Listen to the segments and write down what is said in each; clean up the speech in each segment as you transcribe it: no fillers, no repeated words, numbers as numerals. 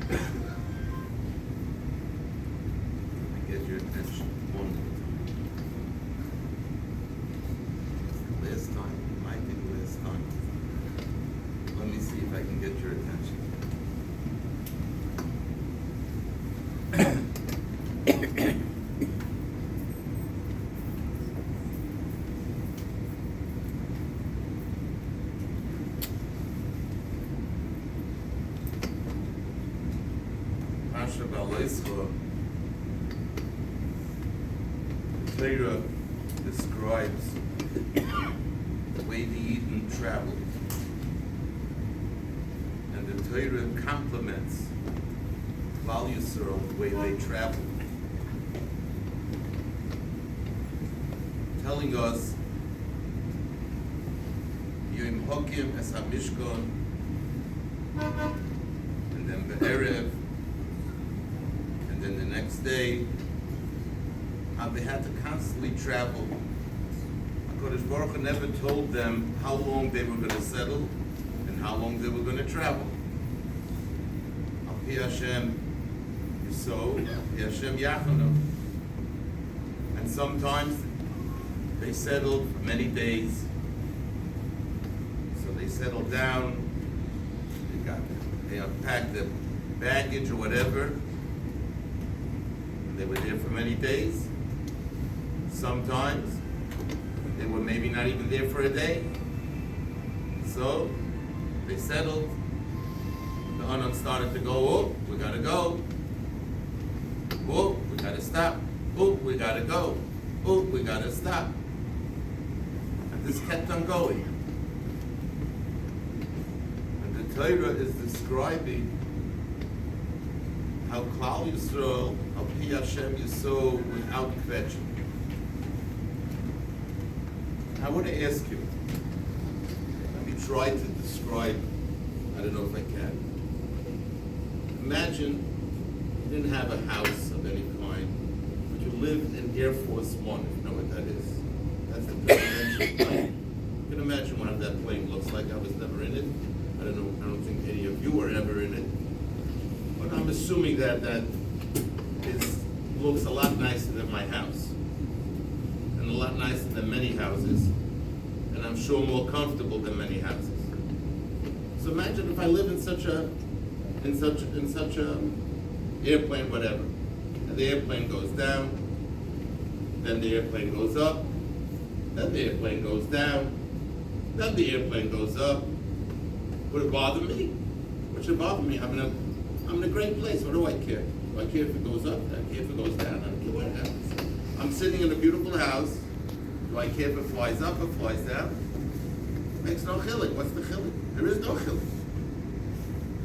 Get your attention one more time. Last time, might be the last time. Let me see if I can get your attention. The Torah describes the way the Eden traveled, and the Torah complements Klal Yisrael the way they traveled, telling us Yom Hokim es HaMishkan, and then Be'erev, and then the next day, how they had to constantly travel. HaKadosh Baruch Hu never told them how long they were going to settle and how long they were going to travel. Al Pi Hashem Yisod, Al Pi Hashem Yachanu. And sometimes they settled for many days. So they settled down, they unpacked their baggage or whatever, and they were there for many days. Sometimes they were maybe not even there for a day. So they settled. The Anon started to go, oh, we gotta go. Oh, we gotta stop. Oh, we gotta go. Oh, we gotta stop. And this kept on going. And the Torah is describing how Klal Yisrael, Al Pi Hashem Yisod, without kvetching. I want to ask you, let me try to describe, I don't know if I can. Imagine you didn't have a house of any kind, but you lived in Air Force One, if you know what that is. That's the presidential plane. You can imagine what that plane looks like. I was never in it. I don't think any of you were ever in it. But I'm assuming that looks a lot nicer than my house. A lot nicer than many houses, and I'm sure more comfortable than many houses. So imagine if I live in such a airplane, whatever, and the airplane goes down, then the airplane goes up, then the airplane goes down, then the airplane goes up. Would it bother me? What should bother me? I'm in a great place. What do I care? Do I care if it goes up? Do I care if it goes down? I don't care what happens. I'm sitting in a beautiful house. Do I care if it flies up or flies down? Makes no chilek. What's the chilek? There is no chilek.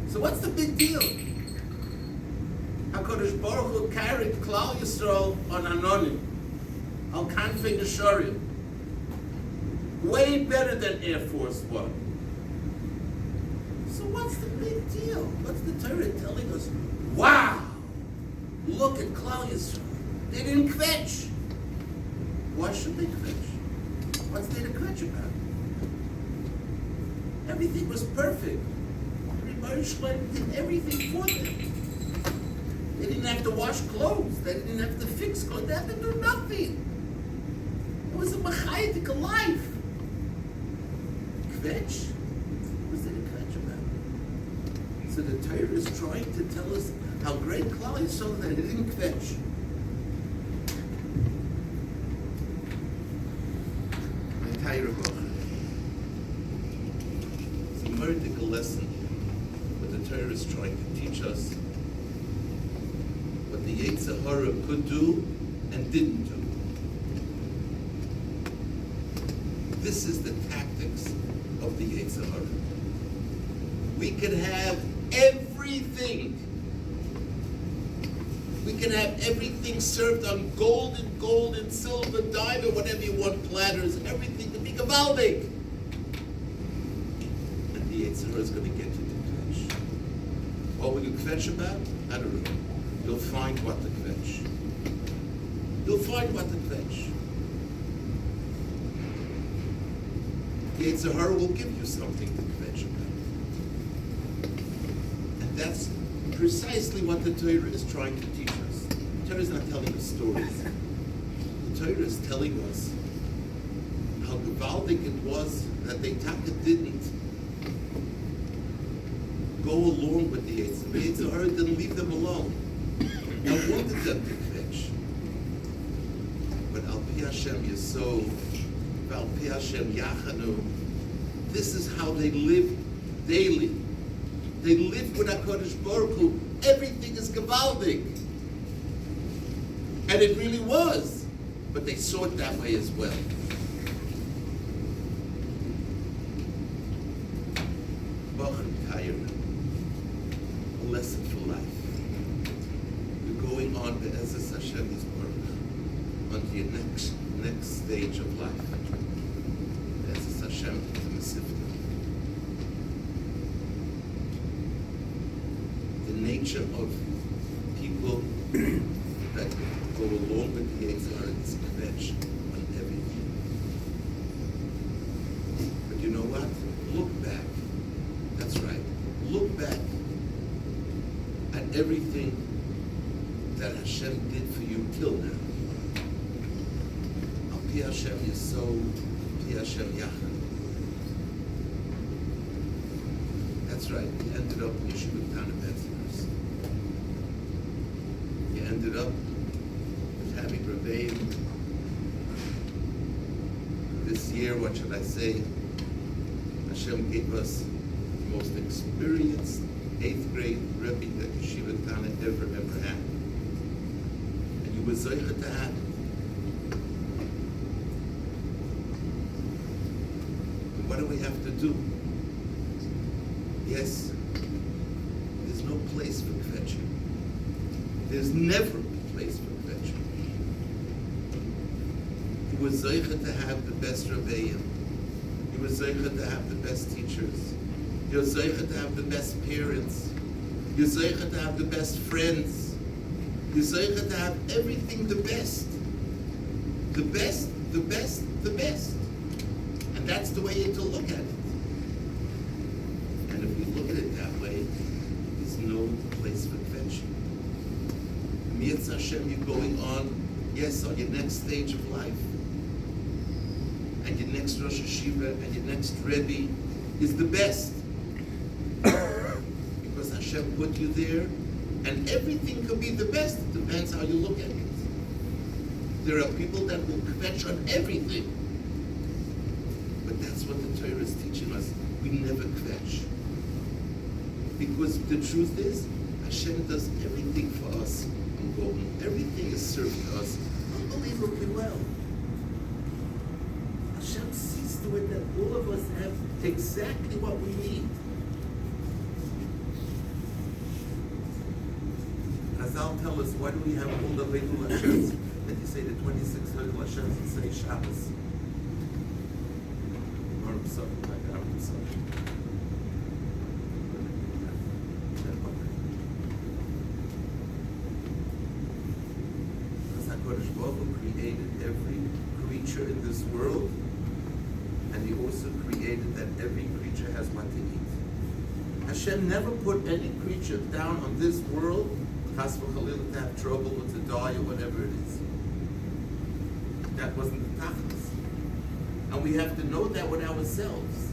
So what's the big deal? HaKadosh Baruch Hu carried Klal Yisrael on Anonim, Al Kanfei Nesharim, way better than Air Force One. So what's the big deal? What's the Torah telling us? Wow! Look at Klal Yisrael. They didn't kvetch. Why should they kvetch? What's there to kvetch about? Everything was perfect. Everybody did everything for them. They didn't have to wash clothes. They didn't have to fix clothes. They had to do nothing. It was a machayitic life. Kvetch? What's there to kvetch about? So the Torah is trying to tell us how great Klal Yisrael that it didn't kvetch. It's a vertical lesson what the Torah is trying to teach us, what the Yetzer Hara could do and didn't do. This is the tactics of the Yetzer Hara. We could have everything. We can have everything served on gold and silver, diamond, whatever you want, platters, everything to be gavaldik. And the Yetzer Hara is going to get you to kvetch. What will you kvetch about? I don't know. You'll find what to kvetch. You'll find what to kvetch. The Yetzer Hara will give you something to kvetch about. And that's precisely what the Torah is trying to teach us. The Torah is not telling us stories. The Torah is telling us how gewaldig it was that they didn't go along with the Yetzer. The Yetzer didn't leave them alone. I wanted them to fetch. But Al Pi Hashem Yesod, Al Pi Hashem Yachanu, this is how they live daily. They live with HaKadosh Baruch Hu. Everything is gewaldig. And it really was. But they saw it that way as well. A lesson for life. You're going on to Be'ezus Hashem Yisborach onto your next stage of life. Be'ezus Hashem Masifta. The nature of people that go along with the Yetzer is kvetch on everything. But you know what? Look back. That's right. Look back at everything that Hashem did for you till now. Al Pi Hashem Yesod, Pi Hashem Yachad. That's right. You ended up in Yeshiva Ketane Bensonhurst. You ended up with having rabbi. This year, what should I say? Hashem gave us the most experienced 8th grade rabbi that Yeshiva Ketane ever had. And you were zeicha to have it. And what do we have to do? Yes, there's no place for kvetching. There's never a place for kvetching. You were zeicha to have the best rabbeim. You were zeicha to have the best teachers. You're zeicha to have the best parents. You're zeicha to have the best friends. You're zeicha to have everything the best. The best, the best, the best. And that's the way to look at it. And if you look at it that way, there's no place for kvetching. Mi'etz Hashem, you're going on, yes, on your next stage of life. And your next Rosh Yeshiva and your next Rebbe is the best. Because Hashem put you there, and everything could be the best. It depends how you look at it. There are people that will kvetch on everything. But that's what the Torah is teaching us. We never kvetch. Because the truth is, Hashem does everything for us on Golden. Everything is served to us unbelievably well. Hashem sees to it that all of us have exactly what we need. Chazal tell us, why do we have all the Leilul Hashems? That you say the 26 Leilul Hashems and say Shabbos. Because HaKadosh Baruch Hu created every creature in this world, and He also created that every creature has what to eat. Hashem never put any creature down on this world, chas v'chalila, to have trouble or to die or whatever it is. That wasn't the tachlis. And we have to know that with ourselves.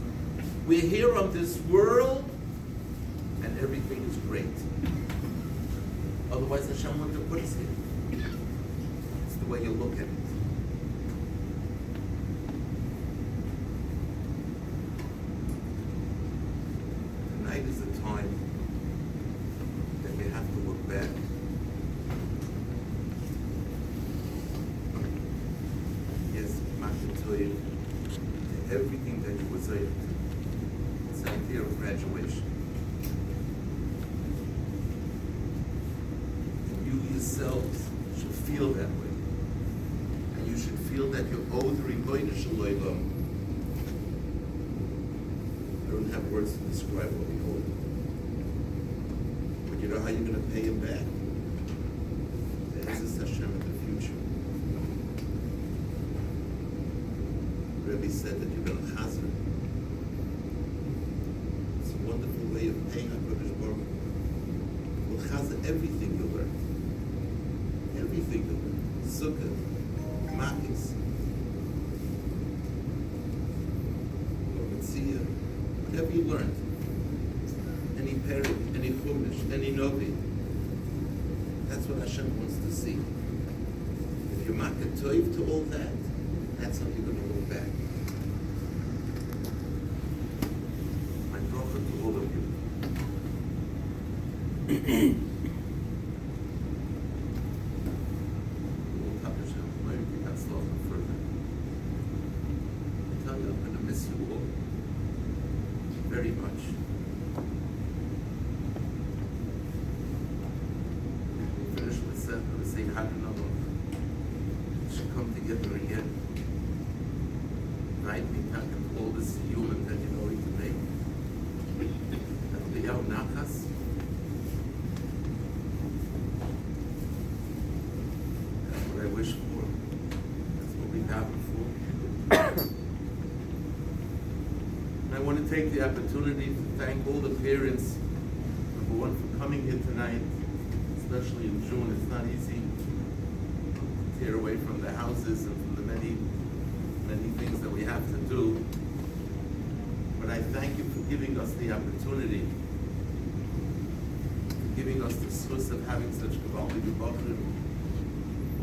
We're here on this world, and everything is great. Otherwise, Hashem wouldn't have put us here. It's the way you look at it. Tonight is a time that we have to look back. Yes, I can tell you everything that you were saying. It's an idea of graduation. And you yourselves should feel that way. And you should feel that you owe the Rebbeinu Shalom. I don't have words to describe what we owe him. But you know how you're going to pay him back? This is Hashem in the future. Rabbi said that you're going to hazard. It's a wonderful way of paying HaKadosh Baruch Hu. We'll everything you learn. Everything you learn. Sukkah, Makis, Lovitzia, whatever you learned. Any Peri, any Chumash, any Novi. That's what Hashem wants to see. If you're makat toiv to all that, that's how you're going to look back. My bracha to all of you. We'll talk Hashem. Maybe we got slow further. I tell you, I'm going to miss you all very much. Say, I don't know, we should come together again. Right? We talk to all this human that you know we can make. That'll be our nachas. That's what I wish for. That's what we have for. And I want to take the opportunity to thank all the parents, number one, for coming here tonight. Especially in June, it's not easy to tear away from the houses and from the many things that we have to do. But I thank you for giving us the opportunity, for giving us the source of having such Gavaldi B'Bachrim.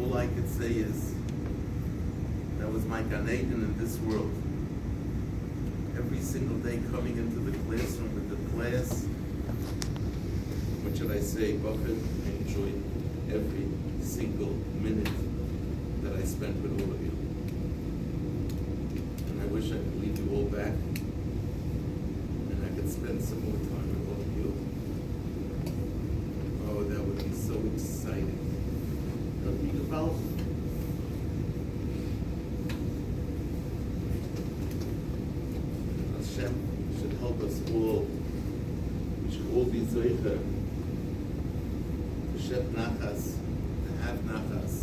All I could say is, that was my Gan Eden in this world. Every single day coming into the classroom with the class, what should I say, Bachrim? I enjoyed every single minute that I spent with all of you. And I wish I could leave you all back and I could spend some more time with all of you. Oh, that would be so exciting. That would be geweldig. Hashem should help us all. We should all be zoicher. To nachas, to have nachas,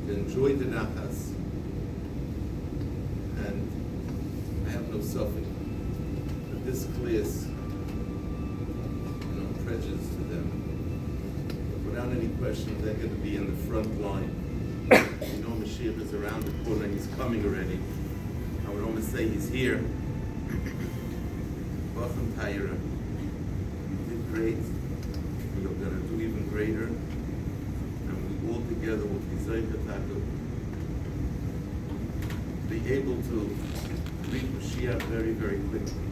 to enjoy the nachas, and I have no suffering that this class, no prejudice to them, but without any question, they're going to be in the front line. You know, Mashiach is around the corner; he's coming already. I would almost say he's here. Welcome, Tyra. You did great. You're going to do even greater, and we all together will be Zoychatatu, be able to reach Mashiach very, very quickly.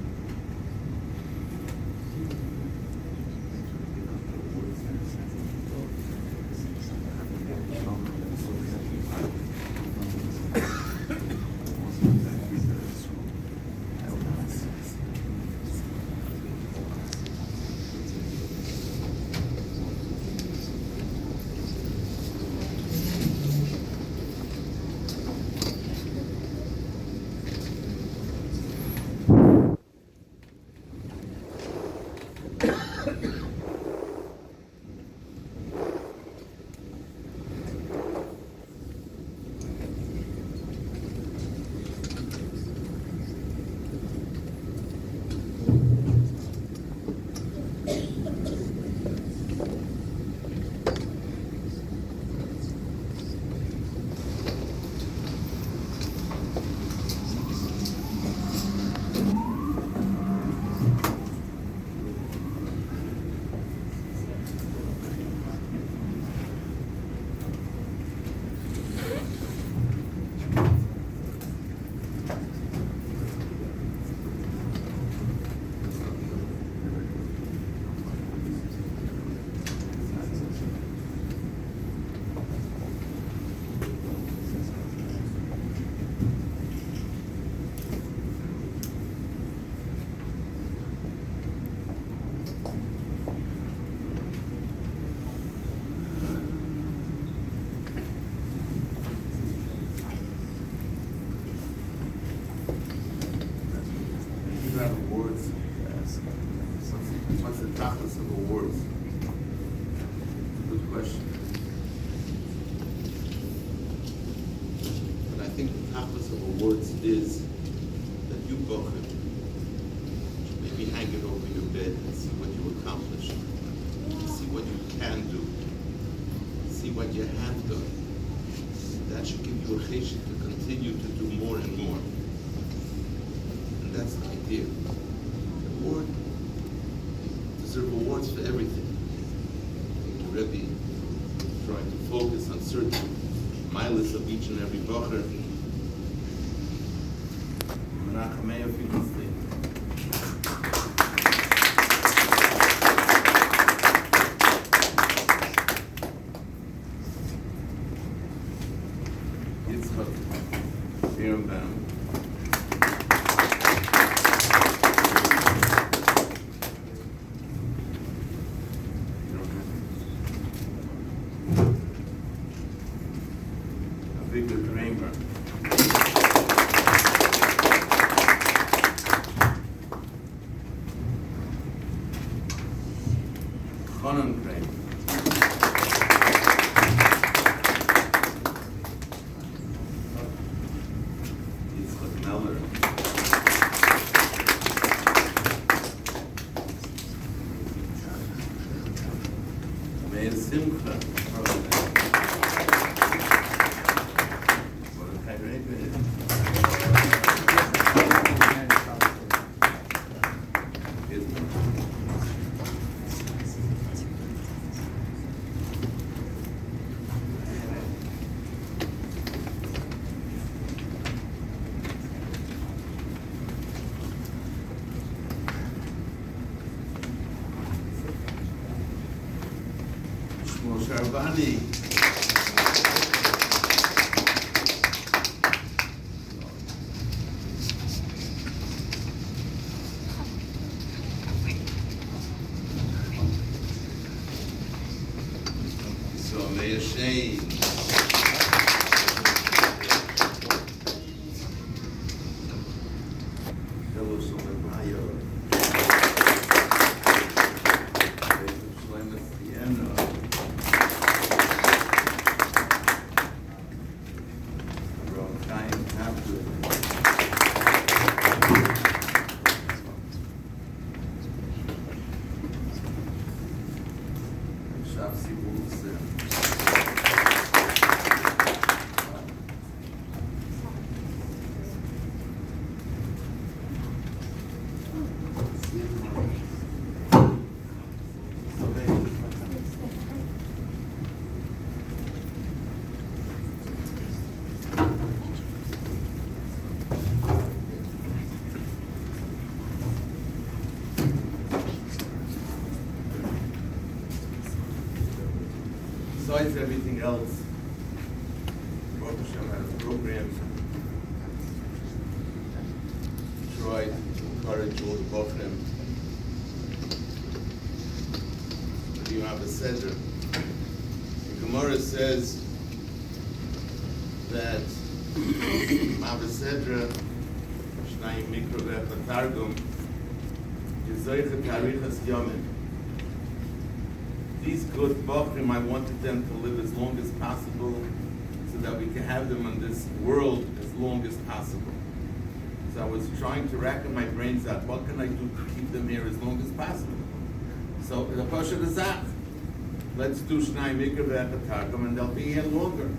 Is that you both should maybe hang it over your bed and see what you accomplished, see what you what you have done. That should give you a cheshik to continue to do more and more. And that's the idea. The Lord deserves rewards for everything. The Rebbe trying to focus on certain milas of each and every bacher. Menachem Felicity. Sharbani. So may Shane. Besides everything else, Baruch Hashem had a program to try to encourage all the Bochrim. You have a Seder. The Gemara says that Mava Sedra, Shnayim Mikro Ve'echa Targum, Yezoicha Tarichas Yomen. These good Bochrim, I wanted them to live as long as possible so that we can have them on this world as long as possible. So I was trying to rack my brains out, what can I do to keep them here as long as possible? So the Pasha Zach, let's do Shnai Mikra Ve'echa Targum and they'll be here longer.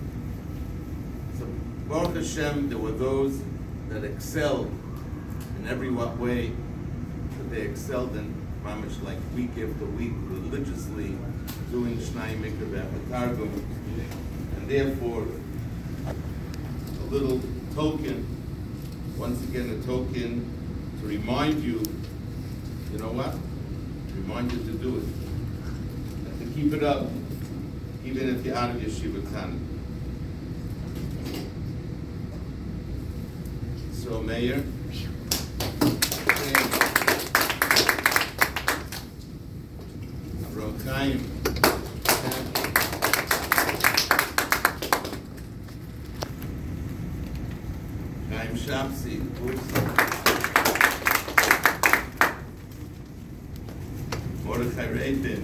So Baruch Hashem, there were those that excelled in every what way, but they excelled in Mamish like week after week, religiously doing Shnai Mikra Ve'echa Targum, and therefore a little token, once again a token to remind you, you know what? To remind you to do it, and to keep it up, even if you're out of Yeshiva Ketane. So, Mayor. Chaim. Chaim Shapsi. Mordechai Rabin.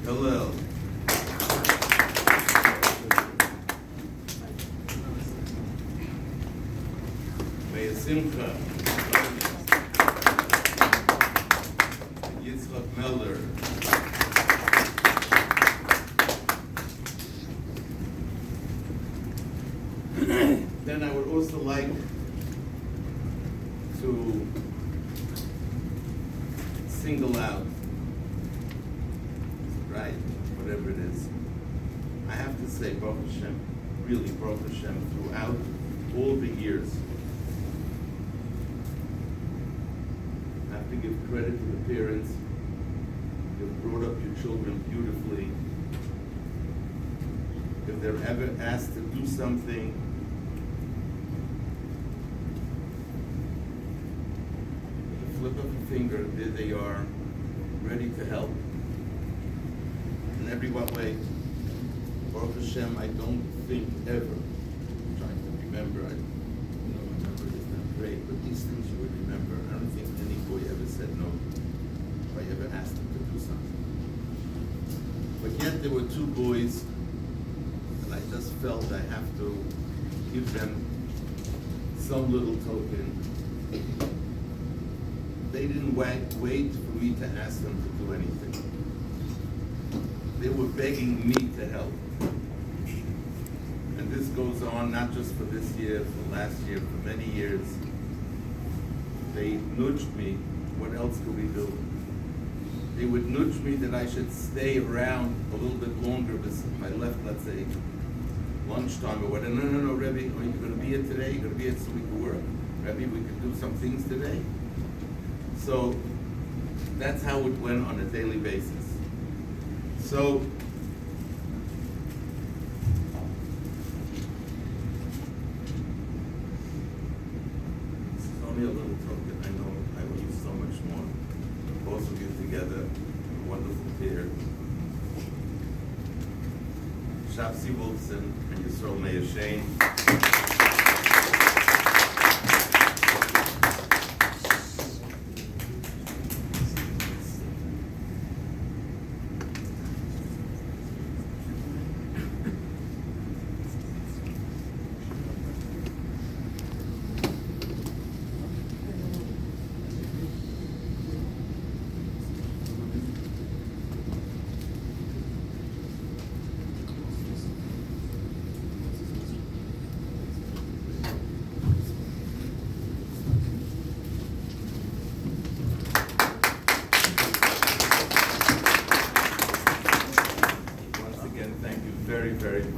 Hillel. Simcha. also like to single out, right, whatever it is. I have to say, Baruch Hashem, really Baruch Hashem, throughout all the years, I have to give credit to the parents. You've brought up your children beautifully. If they're ever asked to do something, with the flip of a finger, there they are, ready to help. In every what way. Baruch Hashem, I don't think ever, I'm trying to remember, my memory is not great, but these things you would remember. I don't think any boy ever said no if I ever asked him to do something. But yet there were two boys, and I just felt I have to give them some little token. They didn't wait for me to ask them to do anything. They were begging me to help. And this goes on not just for this year, for last year, for many years. They nudged me, what else could we do? They would nudge me that I should stay around a little bit longer if I left, let's say, lunchtime or whatever. No, Rebbe, are you going to be here today? You're going to be here so we can work. Rebbe, we could do some things today. So that's how it went on a daily basis. So this is only a little token. I know I will use so much more. Both of you together, a wonderful pair. Shabsi Wolfson and Yisrael Meir Shane.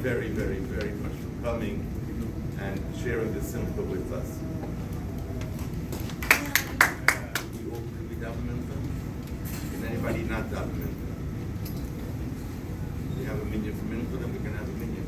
Very much for coming and sharing this simcha with us. We all could be davening. Can anybody not davening? We have a minyan for mincha, then we can have a minyan.